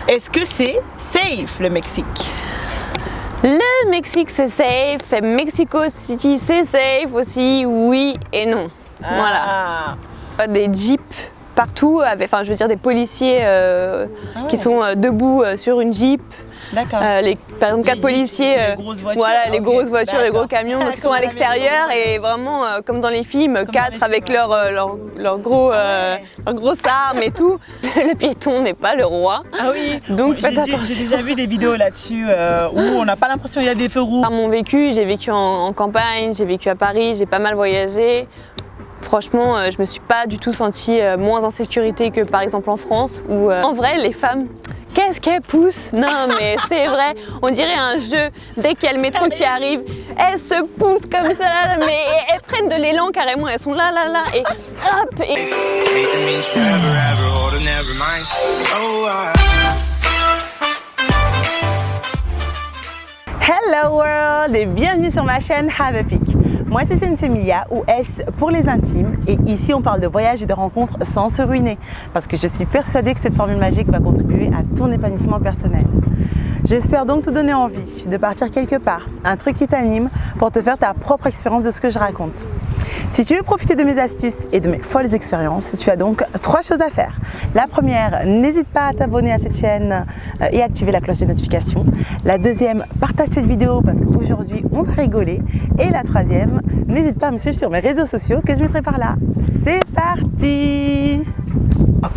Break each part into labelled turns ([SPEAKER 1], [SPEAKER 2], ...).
[SPEAKER 1] Est-ce que c'est safe le Mexique?
[SPEAKER 2] Le Mexique c'est safe, Mexico City c'est safe aussi, oui et non. Voilà. Des jeeps partout, enfin je veux dire des policiers qui sont debout sur une jeep.
[SPEAKER 1] D'accord.
[SPEAKER 2] Par exemple, 4 policiers,
[SPEAKER 1] les grosses voitures,
[SPEAKER 2] voilà, les grosses voitures, les gros camions qui sont à l'extérieur et vraiment comme dans les films, 4 avec leurs grosses armes et tout. Le piéton n'est pas le roi.
[SPEAKER 1] Ah oui.
[SPEAKER 2] Donc faites attention.
[SPEAKER 1] J'ai déjà vu des vidéos là-dessus où on n'a pas l'impression qu'il y a des feux rouges.
[SPEAKER 2] Par mon vécu, j'ai vécu en campagne, j'ai vécu à Paris, j'ai pas mal voyagé. Franchement, je me suis pas du tout sentie moins en sécurité que par exemple en France où en vrai les femmes, qu'est-ce qu'elles poussent? Non mais c'est vrai, on dirait un jeu, dès qu'il y a le métro qui arrive, elles se poussent comme ça, mais elles prennent de l'élan carrément, elles sont là et hop et...
[SPEAKER 1] Hello world et bienvenue sur ma chaîne Have a Peek. Moi c'est Sensemilia ou S pour les intimes et ici on parle de voyage et de rencontres sans se ruiner parce que je suis persuadée que cette formule magique va contribuer à ton épanouissement personnel. J'espère donc te donner envie de partir quelque part, un truc qui t'anime pour te faire ta propre expérience de ce que je raconte. Si tu veux profiter de mes astuces et de mes folles expériences, tu as donc 3 choses à faire. La première, n'hésite pas à t'abonner à cette chaîne et activer la cloche des notifications. La deuxième, partage cette vidéo parce qu'aujourd'hui on va rigoler. Et la troisième, n'hésite pas à me suivre sur mes réseaux sociaux que je mettrai par là. C'est parti!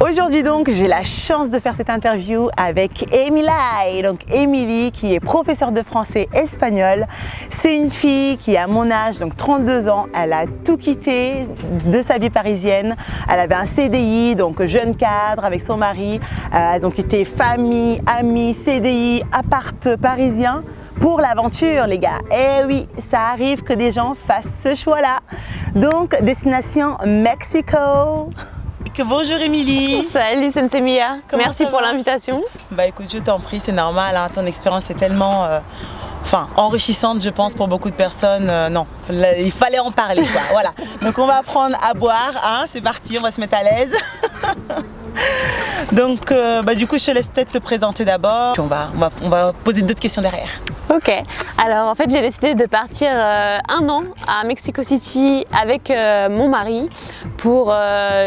[SPEAKER 1] Aujourd'hui donc, j'ai la chance de faire cette interview avec Emily. Donc Émilie qui est professeure de français espagnol. C'est une fille qui a mon âge, donc 32 ans. Elle a tout quitté de sa vie parisienne. Elle avait un CDI, donc jeune cadre avec son mari. Elles ont quitté famille, amis, CDI, appart parisien. Pour l'aventure les gars, eh oui, ça arrive que des gens fassent ce choix-là. Donc, destination Mexico. Bonjour Émilie.
[SPEAKER 2] Salut Sensemilia, merci pour l'invitation.
[SPEAKER 1] Bah écoute, je t'en prie, c'est normal, hein, ton expérience est tellement enrichissante je pense pour beaucoup de personnes. Non, il fallait en parler quoi. Voilà, donc on va prendre à boire, hein, c'est parti, on va se mettre à l'aise. Donc du coup je te laisse peut-être te présenter d'abord, puis on va poser d'autres questions derrière.
[SPEAKER 2] Ok, alors en fait j'ai décidé de partir 1 an à Mexico City avec mon mari pour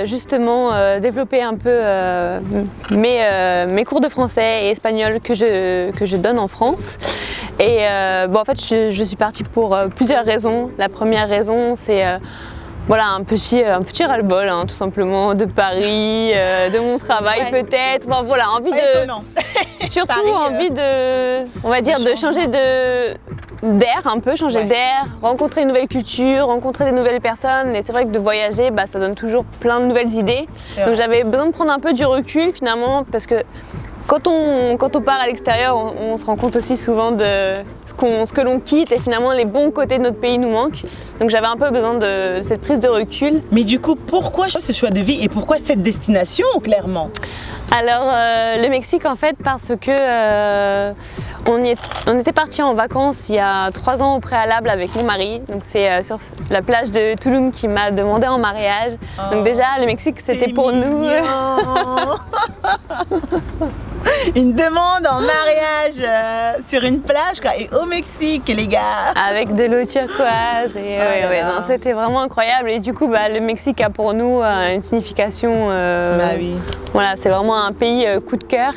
[SPEAKER 2] justement développer un peu mes cours de français et espagnol que je donne en France. Et en fait je suis partie pour plusieurs raisons. La première raison c'est voilà, un petit ras-le-bol, hein, tout simplement, de Paris, de mon travail peut-être. Enfin, voilà, envie de. Surtout Paris, envie de. On va dire de changer d'air un peu, changer d'air, rencontrer une nouvelle culture, rencontrer des nouvelles personnes. Et c'est vrai que de voyager, ça donne toujours plein de nouvelles idées. Donc j'avais besoin de prendre un peu du recul finalement, parce que. Quand on part à l'extérieur, on se rend compte aussi souvent de ce que l'on quitte et finalement les bons côtés de notre pays nous manquent. Donc j'avais un peu besoin de cette prise de recul.
[SPEAKER 1] Mais du coup, pourquoi ce choix de vie et pourquoi cette destination clairement?
[SPEAKER 2] Alors le Mexique en fait parce que on était partis en vacances il y a 3 ans au préalable avec mon mari. Donc c'est sur la plage de Tulum qui m'a demandé en mariage. Donc déjà le Mexique c'était pour nous.
[SPEAKER 1] Une demande en mariage sur une plage quoi, et au Mexique les gars.
[SPEAKER 2] Avec de l'eau turquoise et non, c'était vraiment incroyable et du coup le Mexique a pour nous une signification. Voilà, c'est vraiment un pays coup de cœur.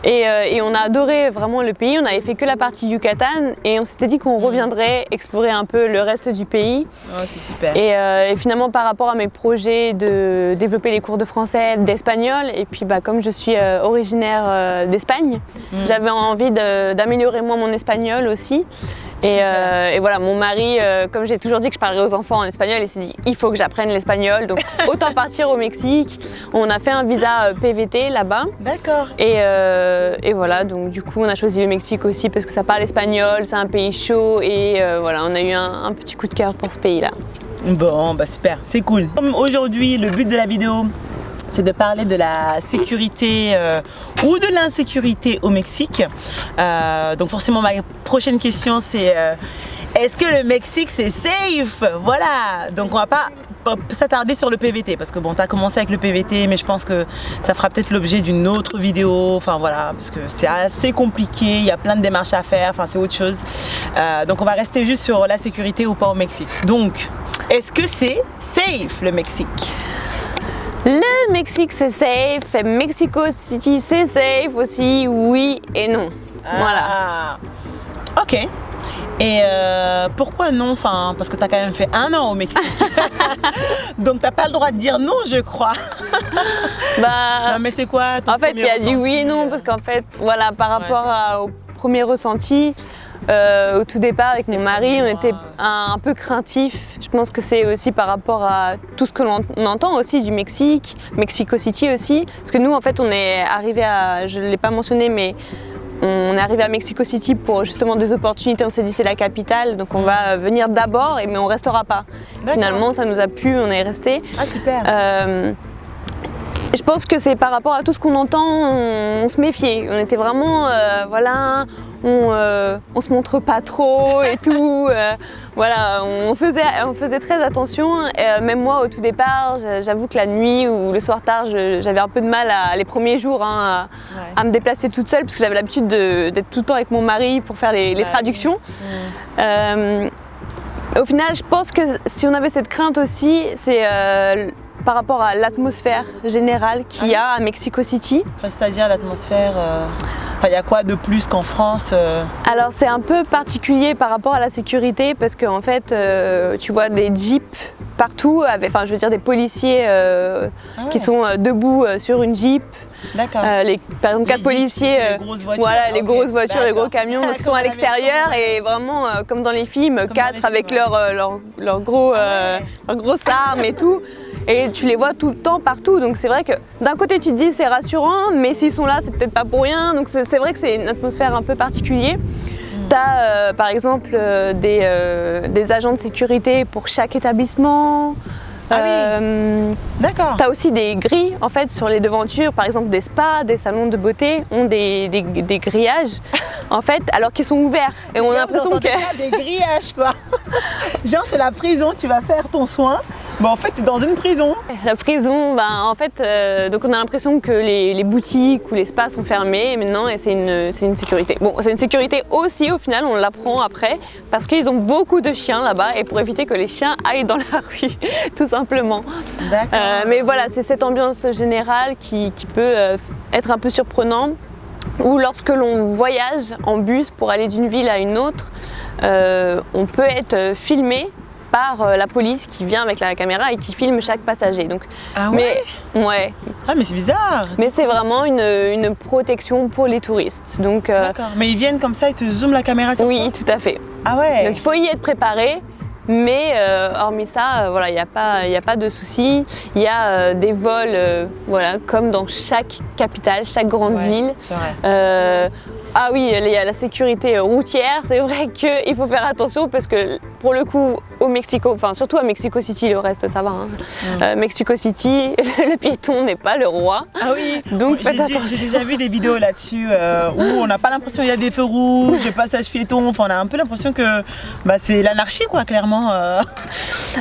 [SPEAKER 2] Et on a adoré vraiment le pays, on avait fait que la partie Yucatan et on s'était dit qu'on reviendrait explorer un peu le reste du pays.
[SPEAKER 1] Oh, c'est super.
[SPEAKER 2] Et finalement par rapport à mes projets de développer les cours de français, d'espagnol et puis comme je suis originaire d'Espagne, j'avais envie d'améliorer moi mon espagnol aussi. Et voilà, mon mari, comme j'ai toujours dit que je parlerais aux enfants en espagnol, il s'est dit il faut que j'apprenne l'espagnol, donc autant partir au Mexique. On a fait un visa PVT là-bas. D'accord. Et voilà, donc du coup on a choisi le Mexique aussi parce que ça parle espagnol, c'est un pays chaud et voilà, on a eu un petit coup de cœur pour ce pays-là. Bon,
[SPEAKER 1] super, c'est cool. Comme aujourd'hui, le but de la vidéo, c'est de parler de la sécurité ou de l'insécurité au Mexique. Donc forcément ma prochaine question c'est est-ce que le Mexique c'est safe? Voilà, donc on va pas s'attarder sur le PVT parce que bon, tu as commencé avec le PVT, mais je pense que ça fera peut-être l'objet d'une autre vidéo. Enfin voilà, parce que c'est assez compliqué, il y a plein de démarches à faire, enfin c'est autre chose. Donc on va rester juste sur la sécurité ou pas au Mexique. Donc, est-ce que c'est safe le Mexique?
[SPEAKER 2] Le Mexique c'est safe, Mexico City c'est safe aussi, oui et non. Voilà.
[SPEAKER 1] Ok. Et pourquoi non? Enfin, parce que tu as quand même fait 1 an au Mexique. Donc t'as pas le droit de dire non, je crois. Non mais c'est quoi ton
[SPEAKER 2] En fait, il y a du oui et non, parce qu'en fait, voilà, par rapport au premier ressenti, au tout départ avec mon mari, on était un peu craintifs. Je pense que c'est aussi par rapport à tout ce que l'on entend aussi du Mexique, Mexico City aussi. Parce que nous, en fait, on est arrivé à, je ne l'ai pas mentionné, mais on est arrivé à Mexico City pour justement des opportunités. On s'est dit c'est la capitale, donc on va venir d'abord, mais on restera pas. Finalement, ça nous a plu, on est resté.
[SPEAKER 1] Ah super.
[SPEAKER 2] Je pense que c'est par rapport à tout ce qu'on entend, on se méfiait. On était vraiment, voilà, on se montre pas trop et tout. Voilà, on faisait très attention. Même moi, au tout départ, j'avoue que la nuit ou le soir tard, j'avais un peu de mal les premiers jours à me déplacer toute seule parce que j'avais l'habitude d'être tout le temps avec mon mari pour faire les traductions. Au final, je pense que si on avait cette crainte aussi, c'est par rapport à l'atmosphère générale qu'il y a à Mexico City.
[SPEAKER 1] Enfin, c'est-à-dire l'atmosphère, il y a quoi de plus qu'en France
[SPEAKER 2] Alors c'est un peu particulier par rapport à la sécurité parce qu'en fait tu vois des jeeps partout, enfin je veux dire des policiers qui sont debout sur une jeep.
[SPEAKER 1] D'accord.
[SPEAKER 2] Par exemple 4 policiers,
[SPEAKER 1] les grosses voitures,
[SPEAKER 2] voilà, les grosses voitures, les gros camions qui sont à l'extérieur et vraiment comme dans les films, 4 avec leurs grosses armes et tout. Et tu les vois tout le temps, partout. Donc c'est vrai que d'un côté tu te dis c'est rassurant, mais s'ils sont là, c'est peut-être pas pour rien. Donc c'est vrai que c'est une atmosphère un peu particulière. Tu as par exemple des agents de sécurité pour chaque établissement.
[SPEAKER 1] D'accord.
[SPEAKER 2] Tu as aussi des grilles en fait sur les devantures, par exemple des spas, des salons de beauté ont des grillages en fait, alors qu'ils sont ouverts. Et on a l'impression que
[SPEAKER 1] des grillages quoi. Genre c'est la prison, tu vas faire ton soin. Bon, en fait, tu es dans une prison.
[SPEAKER 2] La prison, en fait, donc on a l'impression que les boutiques ou les spas sont fermés maintenant et c'est une sécurité. Bon, c'est une sécurité aussi au final, on l'apprend après, parce qu'ils ont beaucoup de chiens là-bas et pour éviter que les chiens aillent dans la rue, tout simplement.
[SPEAKER 1] D'accord.
[SPEAKER 2] Mais voilà, c'est cette ambiance générale qui peut être un peu surprenante. Ou lorsque l'on voyage en bus pour aller d'une ville à une autre, on peut être filmé par la police qui vient avec la caméra et qui filme chaque passager. Donc,
[SPEAKER 1] ah ouais?
[SPEAKER 2] Ouais.
[SPEAKER 1] Ah mais c'est bizarre.
[SPEAKER 2] Mais c'est vraiment une protection pour les touristes. Donc,
[SPEAKER 1] d'accord. Mais ils viennent comme ça, ils te zooment la caméra sur toi?
[SPEAKER 2] Oui, tout à fait.
[SPEAKER 1] Ah ouais.
[SPEAKER 2] Donc il faut y être préparé. Mais hormis ça, voilà, il n'y a pas de souci. Il y a des vols, voilà, comme dans chaque capitale, chaque grande ville.
[SPEAKER 1] C'est vrai.
[SPEAKER 2] Ah oui, il y a la sécurité routière. C'est vrai qu'il faut faire attention parce que pour le coup, au Mexico, enfin surtout à Mexico City, le reste ça va. Hein. Mexico City, le piéton n'est pas le roi.
[SPEAKER 1] Ah oui.
[SPEAKER 2] Donc faites attention.
[SPEAKER 1] J'ai déjà vu des vidéos là-dessus où on n'a pas l'impression qu'il y a des feux rouges, des passages piétons. Enfin, on a un peu l'impression que c'est l'anarchie quoi, clairement.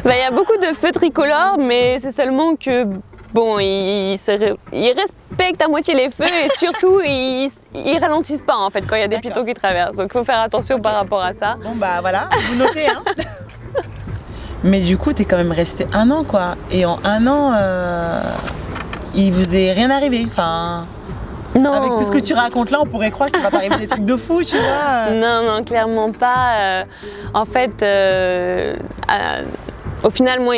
[SPEAKER 2] Il y a beaucoup de feux tricolores, mais c'est seulement que bon, ils respectent à moitié les feux et surtout ils ralentissent pas en fait quand il y a des piétons qui traversent. Donc il faut faire attention par rapport à ça.
[SPEAKER 1] Bon voilà, vous notez hein. Mais du coup, t'es quand même resté 1 an quoi. Et en 1 an, il vous est rien arrivé. Enfin,
[SPEAKER 2] non.
[SPEAKER 1] Avec tout ce que tu racontes là, on pourrait croire qu'il va t'arriver des trucs de fou, tu vois.
[SPEAKER 2] Non, clairement pas. En fait, au final, moi,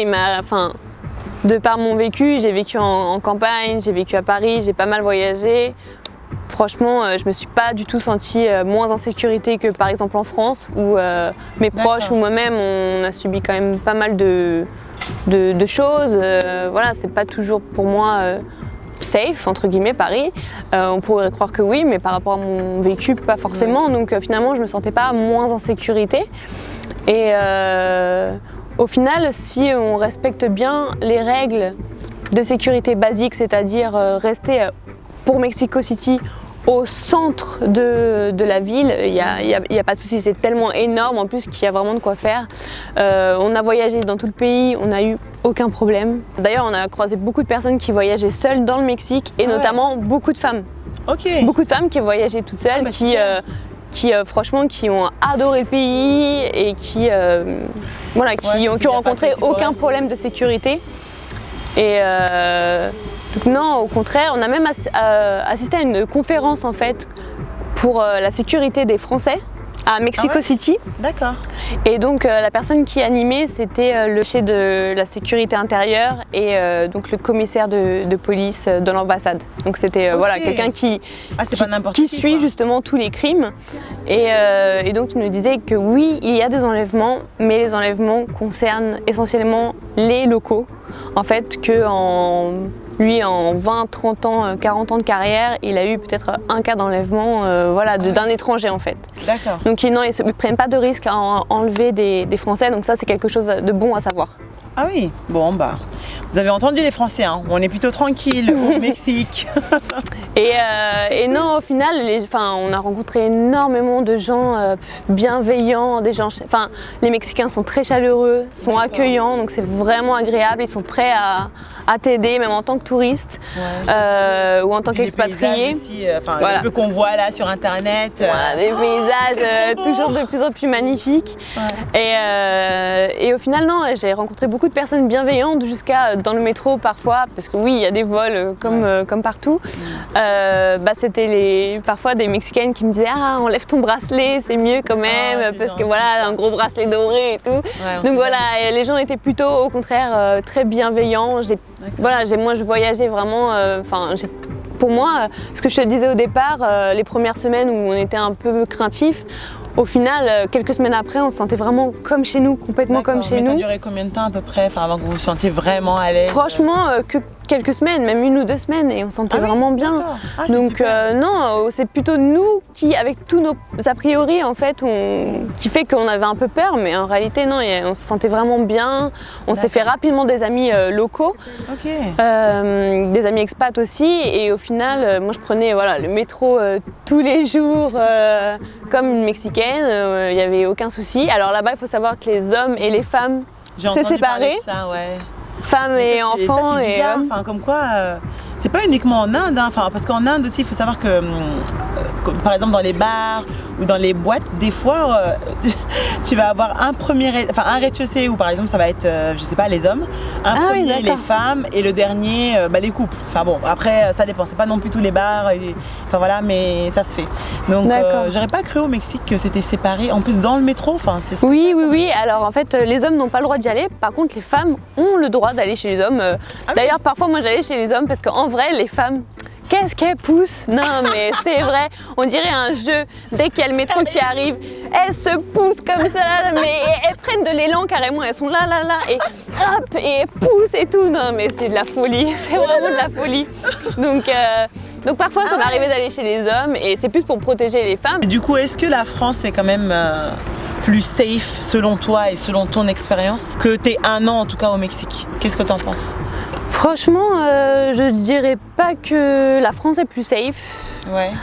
[SPEAKER 2] de par mon vécu, j'ai vécu en campagne, j'ai vécu à Paris, j'ai pas mal voyagé. Franchement, je me suis pas du tout sentie moins en sécurité que par exemple en France où mes proches ou moi-même, on a subi quand même pas mal de choses. Voilà, c'est pas toujours pour moi safe, entre guillemets, Paris. On pourrait croire que oui, mais par rapport à mon vécu, pas forcément. Donc finalement, je me sentais pas moins en sécurité. Et au final, si on respecte bien les règles de sécurité basiques, c'est-à-dire rester pour Mexico City au centre de la ville, il y a pas de souci, c'est tellement énorme en plus qu'il y a vraiment de quoi faire. On a voyagé dans tout le pays, on n'a eu aucun problème. D'ailleurs, on a croisé beaucoup de personnes qui voyageaient seules dans le Mexique et notamment beaucoup de femmes.
[SPEAKER 1] Ok.
[SPEAKER 2] Beaucoup de femmes qui voyageaient toutes seules, franchement, qui ont adoré le pays et qui ont rencontré aucun problème de sécurité. Et donc non, au contraire, on a même assisté à une conférence en fait pour la sécurité des Français à Mexico City.
[SPEAKER 1] D'accord.
[SPEAKER 2] Et donc la personne qui animait, c'était le chef de la sécurité intérieure et donc le commissaire de police de l'ambassade. Donc c'était quelqu'un qui suit justement tous les crimes. Et donc il nous disait que oui, il y a des enlèvements, mais les enlèvements concernent essentiellement les locaux. En fait, lui, en 20, 30 ans, 40 ans de carrière, il a eu peut-être un cas d'enlèvement d'un étranger en fait.
[SPEAKER 1] D'accord.
[SPEAKER 2] Donc non, ils ne prennent pas de risque à enlever des Français, donc ça c'est quelque chose de bon à savoir.
[SPEAKER 1] Ah oui, bon bah, vous avez entendu les Français, hein. On est plutôt tranquille au Mexique.
[SPEAKER 2] Et non, au final, on a rencontré énormément de gens bienveillants, les Mexicains sont très chaleureux, sont accueillants, donc c'est vraiment agréable, ils sont prêts à t'aider, même en tant que touriste ou en tant qu'expatrié.
[SPEAKER 1] Le peu qu'on voit là sur internet.
[SPEAKER 2] Des paysages toujours de plus en plus magnifiques. Ouais. Et au final, non, j'ai rencontré beaucoup de personnes bienveillantes jusqu'à dans le métro parfois, parce que oui, il y a des vols comme partout. C'était parfois des Mexicaines qui me disaient « enlève ton bracelet, c'est mieux quand même, parce que un gros bracelet doré et tout. » Donc et les gens étaient plutôt au contraire très bienveillants. Moi je voyageais vraiment, pour moi, ce que je te disais au départ, les premières semaines où on était un peu craintifs, au final, quelques semaines après, on se sentait vraiment comme chez nous, complètement comme chez nous.
[SPEAKER 1] Ça durait combien de temps à peu près, avant que vous vous sentiez vraiment à l'aise?
[SPEAKER 2] Franchement, que quelques semaines, même 1 ou 2 semaines, et on se sentait vraiment bien. Donc non, c'est plutôt nous qui, avec tous nos a priori, en fait, qui fait qu'on avait un peu peur, mais en réalité, non, on se sentait vraiment bien. On s'est fait rapidement des amis locaux, des amis expats aussi, et au final, moi je prenais le métro tous les jours comme une Mexicaine. Il n'y avait aucun souci. Alors là-bas, il faut savoir que les hommes et les femmes, c'est séparé. Femmes et enfants et hommes.
[SPEAKER 1] Comme quoi, c'est pas uniquement en Inde, parce qu'en Inde aussi, il faut savoir que, par exemple, dans les bars ou dans les boîtes, des fois, tu vas avoir un rez-de-chaussée où, par exemple, ça va être, je sais pas, les hommes, premier les femmes et le dernier, les couples. Après, ça dépend. C'est pas non plus tous les bars, mais ça se fait. Donc, j'aurais pas cru au Mexique que c'était séparé. En plus, dans le métro,
[SPEAKER 2] Oui. Alors, en fait, les hommes n'ont pas le droit d'y aller. Par contre, les femmes ont le droit d'aller chez les hommes. D'ailleurs, parfois, moi, j'allais chez les hommes parce qu'en vrai, les femmes, qu'est-ce qu'elles poussent? Non, mais c'est vrai, on dirait un jeu. Dès qu'il y a le métro qui arrive, elles se poussent comme ça, mais elles prennent de l'élan carrément, elles sont là, et hop, et elles poussent et tout. Non, mais c'est de la folie, c'est vraiment de la folie. Donc parfois, ça m'arrivait d'aller chez les hommes et c'est plus pour protéger les femmes.
[SPEAKER 1] Et du coup, est-ce que la France est quand même plus safe selon toi et selon ton expérience que tes 1 an en tout cas au Mexique? Qu'est-ce que tu en penses?
[SPEAKER 2] Franchement, je dirais pas que la France est plus safe.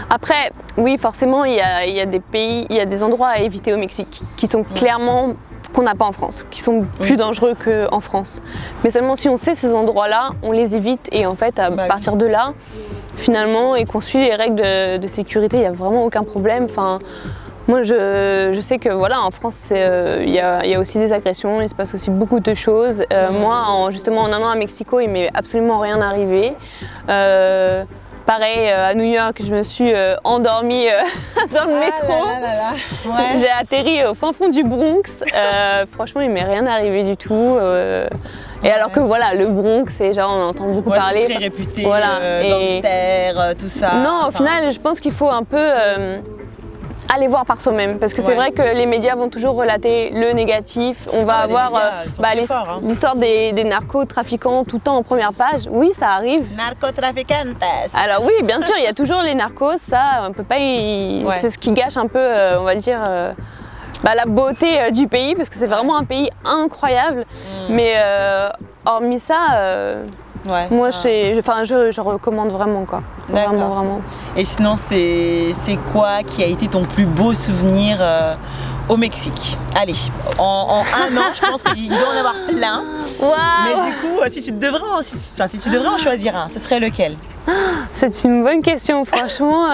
[SPEAKER 2] Après, oui, forcément, il y a des pays, il y a des endroits à éviter au Mexique qui sont clairement qu'on n'a pas en France, qui sont plus dangereux qu'en France. Mais seulement si on sait ces endroits-là, on les évite et en fait, à partir de là, finalement, et qu'on suit les règles de sécurité, il n'y a vraiment aucun problème. Moi, je sais que en France, il y a aussi des agressions, il se passe aussi beaucoup de choses. Moi, justement, en 1 an à Mexico, il m'est absolument rien arrivé. Pareil, à New York, je me suis endormie dans le métro. J'ai atterri au fin fond du Bronx. Franchement, il m'est rien arrivé du tout. Et alors que le Bronx, c'est on entend beaucoup parler.
[SPEAKER 1] Très réputé, gangster, tout ça.
[SPEAKER 2] Non, au final, je pense qu'il faut un peu aller voir par soi-même, parce que c'est vrai que les médias vont toujours relater le négatif. On va avoir l'histoire des narcotrafiquants tout le temps en première page. Oui, ça arrive.
[SPEAKER 1] Narcotraficantes.
[SPEAKER 2] Alors oui, bien sûr, il y a toujours les narcos, ça, on peut pas c'est ce qui gâche un peu, on va dire, la beauté du pays, parce que c'est vraiment un pays incroyable. Mais hormis ça, moi, je recommande vraiment, quoi. Vraiment.
[SPEAKER 1] Et sinon, c'est quoi qui a été ton plus beau souvenir au Mexique. Allez, en un an, je pense qu'il doit en avoir plein.
[SPEAKER 2] Waouh!
[SPEAKER 1] Mais du coup, si tu devrais en choisir un, ce serait lequel?
[SPEAKER 2] C'est une bonne question, franchement.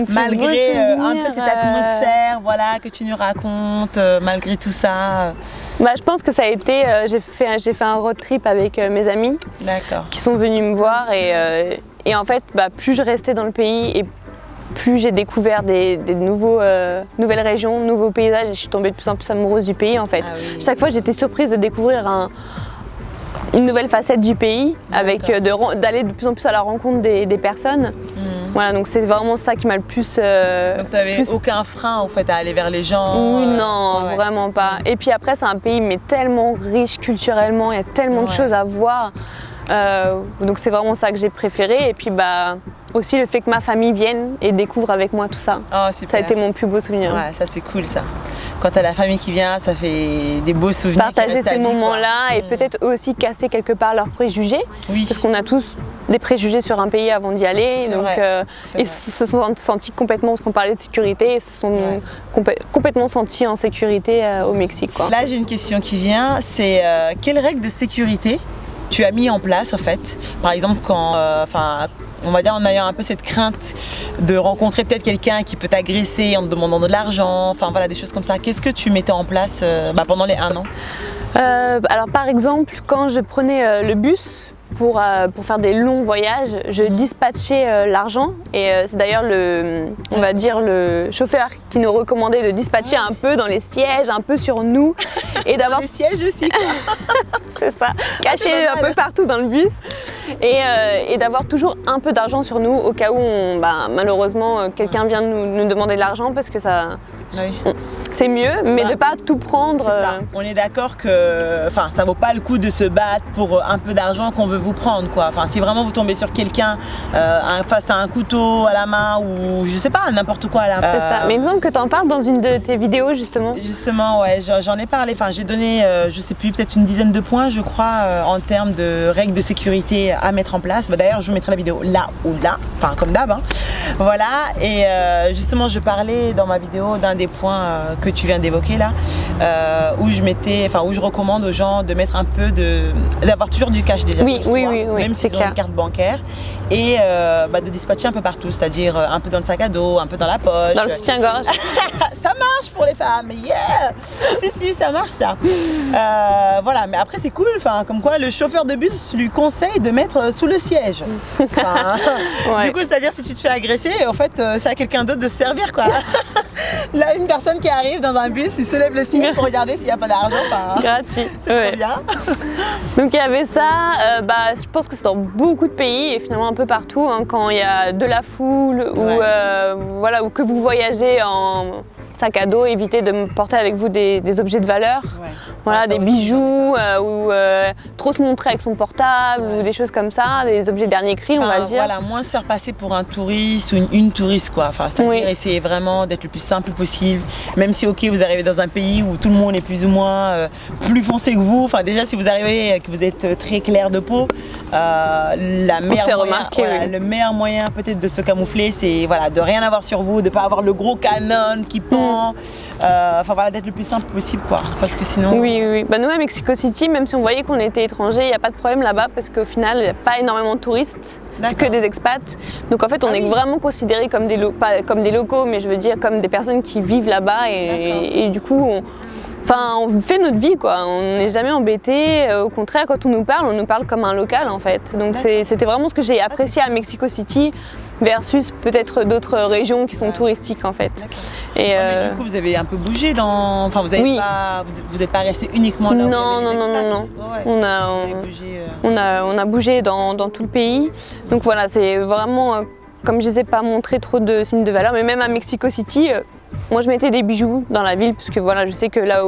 [SPEAKER 1] Malgré un peu cette atmosphère, voilà, que tu nous racontes, malgré tout ça.
[SPEAKER 2] Bah, je pense que ça a été, j'ai fait un road trip avec mes amis qui sont venus me voir et en fait, bah, plus je restais dans le pays et plus j'ai découvert des nouvelles régions, nouveaux paysages et je suis tombée de plus en plus amoureuse du pays en fait. Ah oui. Chaque fois j'étais surprise de découvrir une nouvelle facette du pays, avec d'aller de plus en plus à la rencontre des personnes. Voilà, donc c'est vraiment ça qui m'a le plus...
[SPEAKER 1] donc tu n'avais aucun frein en fait à aller vers les gens?
[SPEAKER 2] Oui, non, vraiment pas. Et puis après c'est un pays mais tellement riche culturellement, il y a tellement de choses à voir. Donc c'est vraiment ça que j'ai préféré. Et puis bah aussi le fait que ma famille vienne et découvre avec moi tout ça.
[SPEAKER 1] Oh,
[SPEAKER 2] ça a été mon plus beau souvenir.
[SPEAKER 1] Ouais, ça c'est cool ça. Quand t'as la famille qui vient, ça fait des beaux souvenirs.
[SPEAKER 2] Partager ces moments-là et peut-être aussi casser quelque part leurs préjugés. Oui. Parce qu'on a tous des préjugés sur un pays avant d'y aller. Donc, ils se sont sentis complètement, parce qu'on parlait de sécurité, ils se sont complètement sentis en sécurité au Mexique. Quoi.
[SPEAKER 1] Là j'ai une question qui vient, c'est quelles règles de sécurité tu as mis en place en fait? Par exemple quand, on va dire en ayant un peu cette crainte de rencontrer peut-être quelqu'un qui peut t'agresser en te demandant de l'argent, enfin voilà des choses comme ça. Qu'est-ce que tu mettais en place pendant les 1 an?
[SPEAKER 2] Alors par exemple quand je prenais le bus pour faire des longs voyages, je dispatchais l'argent et c'est d'ailleurs on va dire le chauffeur qui nous recommandait de dispatcher un peu dans les sièges, un peu sur nous et d'avoir
[SPEAKER 1] les sièges aussi
[SPEAKER 2] c'est ça, caché un peu partout dans le bus et d'avoir toujours un peu d'argent sur nous au cas où malheureusement quelqu'un vient nous demander de l'argent parce que ça c'est mieux, mais de pas tout prendre.
[SPEAKER 1] On est d'accord que ça vaut pas le coup de se battre pour un peu d'argent qu'on veut vous prendre quoi. Si vraiment vous tombez sur quelqu'un face à un couteau à la main ou je sais pas, n'importe quoi à la main.
[SPEAKER 2] C'est ça, mais il me semble que tu en parles dans une de tes vidéos justement.
[SPEAKER 1] Justement, ouais, j'en ai parlé, j'ai donné, je sais plus, peut-être une dizaine de points je crois en termes de règles de sécurité à mettre en place. D'ailleurs je vous mettrai la vidéo là ou là, comme d'hab. Voilà, et justement je parlais dans ma vidéo d'un des points que tu viens d'évoquer là, où je recommande aux gens de mettre un peu d'avoir toujours du cash déjà sur soi, même s'ils ont une carte bancaire, et de dispatcher un peu partout, c'est-à-dire un peu dans le sac à dos, un peu dans la poche.
[SPEAKER 2] Dans le soutien-gorge.
[SPEAKER 1] Ça marche pour les femmes, yeah. Si, ça marche ça. Voilà, mais après c'est cool, comme quoi le chauffeur de bus lui conseille de mettre sous le siège. Du coup, c'est-à-dire si tu te fais agresser, en fait, c'est à quelqu'un d'autre de se servir quoi. Là, une personne qui arrive dans un bus, il se lève le signe pour regarder s'il n'y a pas d'argent.
[SPEAKER 2] Gratuit.
[SPEAKER 1] C'est trop bien.
[SPEAKER 2] Donc il y avait ça, je pense que c'est dans beaucoup de pays et finalement un peu partout, quand il y a de la foule ou que vous voyagez en sac à dos, évitez de porter avec vous des objets de valeur, des bijoux ou trop se montrer avec son portable ou des choses comme ça, des objets dernier cri on va dire.
[SPEAKER 1] Voilà, moins se faire passer pour un touriste ou une touriste quoi. C'est-à-dire essayer vraiment d'être le plus simple possible, même si vous arrivez dans un pays où tout le monde est plus ou moins plus foncé que vous. Déjà si vous arrivez que vous êtes très clair de peau, le meilleur moyen peut-être de se camoufler, c'est de rien avoir sur vous, de pas avoir le gros canon qui pend. D'être le plus simple possible quoi, parce que sinon...
[SPEAKER 2] Oui. Nous à Mexico City, même si on voyait qu'on était étrangers, il n'y a pas de problème là-bas parce qu'au final il n'y a pas énormément de touristes, c'est que des expats, donc en fait on est vraiment considérés comme pas comme des locaux, mais je veux dire comme des personnes qui vivent là-bas et du coup on fait notre vie quoi, on n'est jamais embêté, au contraire quand on nous parle comme un local en fait, donc c'était vraiment ce que j'ai apprécié à Mexico City versus peut-être d'autres régions qui sont touristiques en fait.
[SPEAKER 1] Et mais du coup vous avez un peu bougé vous n'êtes pas resté uniquement là.
[SPEAKER 2] Non. On a bougé dans tout le pays, donc voilà, c'est vraiment comme je disais, pas montrer trop de signes de valeur, mais même à Mexico City, moi je mettais des bijoux dans la ville, parce que je sais que là,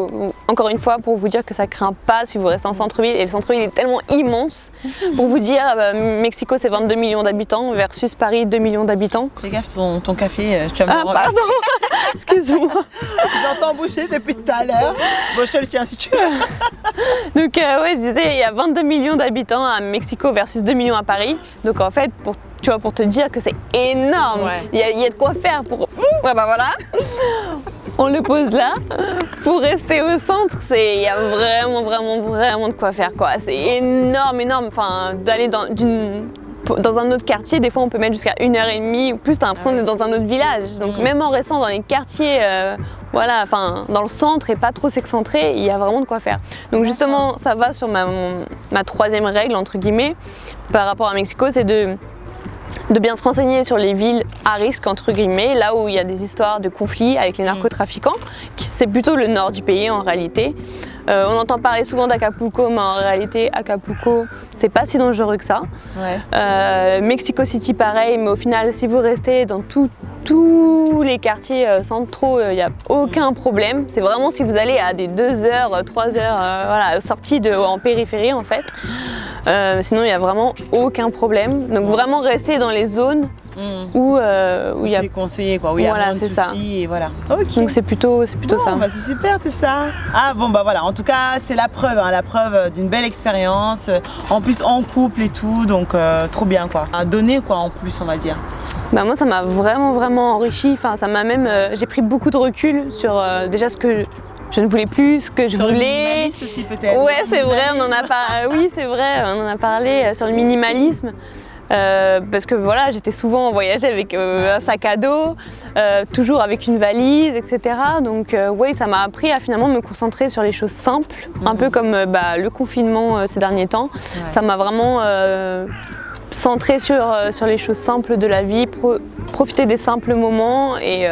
[SPEAKER 2] encore une fois, pour vous dire que ça craint pas si vous restez en centre-ville, et le centre-ville est tellement immense, pour vous dire, Mexico c'est 22 millions d'habitants versus Paris 2 millions d'habitants.
[SPEAKER 1] Fais gaffe, ton café, tu vas me
[SPEAKER 2] pardon. Excuse-moi.
[SPEAKER 1] J'entends boucher depuis tout à l'heure. Bon, je te le tiens si tu veux.
[SPEAKER 2] Donc je disais, il y a 22 millions d'habitants à Mexico versus 2 millions à Paris. Donc en fait, pour te dire que c'est énorme. Il y a de quoi faire pour... voilà. on le pose là. Pour rester au centre, il y a vraiment de quoi faire, quoi. C'est énorme. Enfin, d'aller dans un autre quartier, des fois on peut mettre jusqu'à 1h30 ou plus, t'as l'impression d'être dans un autre village. Donc même en restant dans les quartiers, enfin dans le centre et pas trop s'excentrer, il y a vraiment de quoi faire. Donc justement, ça va sur ma troisième règle, entre guillemets, par rapport à Mexico, c'est de bien se renseigner sur les villes à risque, entre guillemets, là où il y a des histoires de conflits avec les narcotrafiquants. C'est plutôt le nord du pays en réalité. On entend parler souvent d'Acapulco, mais en réalité, Acapulco, c'est pas si dangereux que ça. Ouais. Mexico City, pareil, mais au final, si vous restez dans tous les quartiers centraux, il n'y a aucun problème. C'est vraiment si vous allez à des 2 heures, 3 heures, voilà, sorties en périphérie en fait. Sinon, il n'y a vraiment aucun problème. Donc vraiment rester dans les zones où il y a...
[SPEAKER 1] C'est conseillé, quoi. Où il y a moins de soucis, et voilà. Okay.
[SPEAKER 2] Donc c'est plutôt ça.
[SPEAKER 1] Bah c'est super tout ça. Ah bon bah voilà, en tout cas c'est la preuve d'une belle expérience. En plus en couple et tout, donc trop bien quoi. À donner quoi en plus on va dire.
[SPEAKER 2] Bah moi ça m'a vraiment enrichi. Enfin ça m'a même, j'ai pris beaucoup de recul sur déjà ce que je ne voulais plus, ce que je voulais.
[SPEAKER 1] Aussi, peut-être.
[SPEAKER 2] Ouais c'est vrai, on en a oui c'est vrai, on en a parlé sur le minimalisme. Parce que voilà, j'étais souvent en voyage avec un sac à dos, toujours avec une valise, etc. Donc oui, ça m'a appris à finalement me concentrer sur les choses simples, un peu comme le confinement ces derniers temps. Ouais. Ça m'a vraiment centré sur les choses simples de la vie, profiter des simples moments et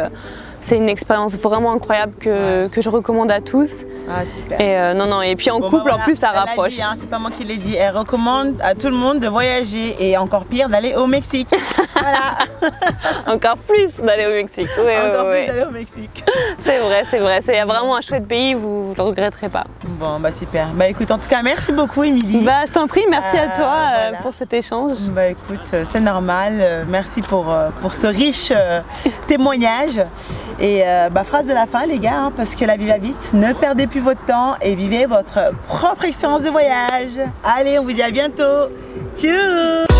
[SPEAKER 2] c'est une expérience vraiment incroyable que je recommande à tous.
[SPEAKER 1] Ah super.
[SPEAKER 2] Et et puis en couple voilà, en plus ça rapproche.
[SPEAKER 1] Dit, hein, c'est pas moi qui l'ai dit, elle recommande à tout le monde de voyager et encore pire d'aller au Mexique. Voilà.
[SPEAKER 2] Encore plus d'aller au Mexique.
[SPEAKER 1] Oui, encore plus d'aller au Mexique.
[SPEAKER 2] C'est vrai, c'est vraiment un chouette pays, vous ne le regretterez pas.
[SPEAKER 1] Bon bah super. Bah écoute, en tout cas merci beaucoup Émilie.
[SPEAKER 2] Bah je t'en prie, merci à toi voilà. Pour cet échange.
[SPEAKER 1] Bah écoute, c'est normal. Merci pour ce riche témoignage. Et phrase de la fin les gars, hein, parce que la vie va vite, ne perdez plus votre temps et vivez votre propre expérience de voyage. Allez, on vous dit à bientôt. Tchuss.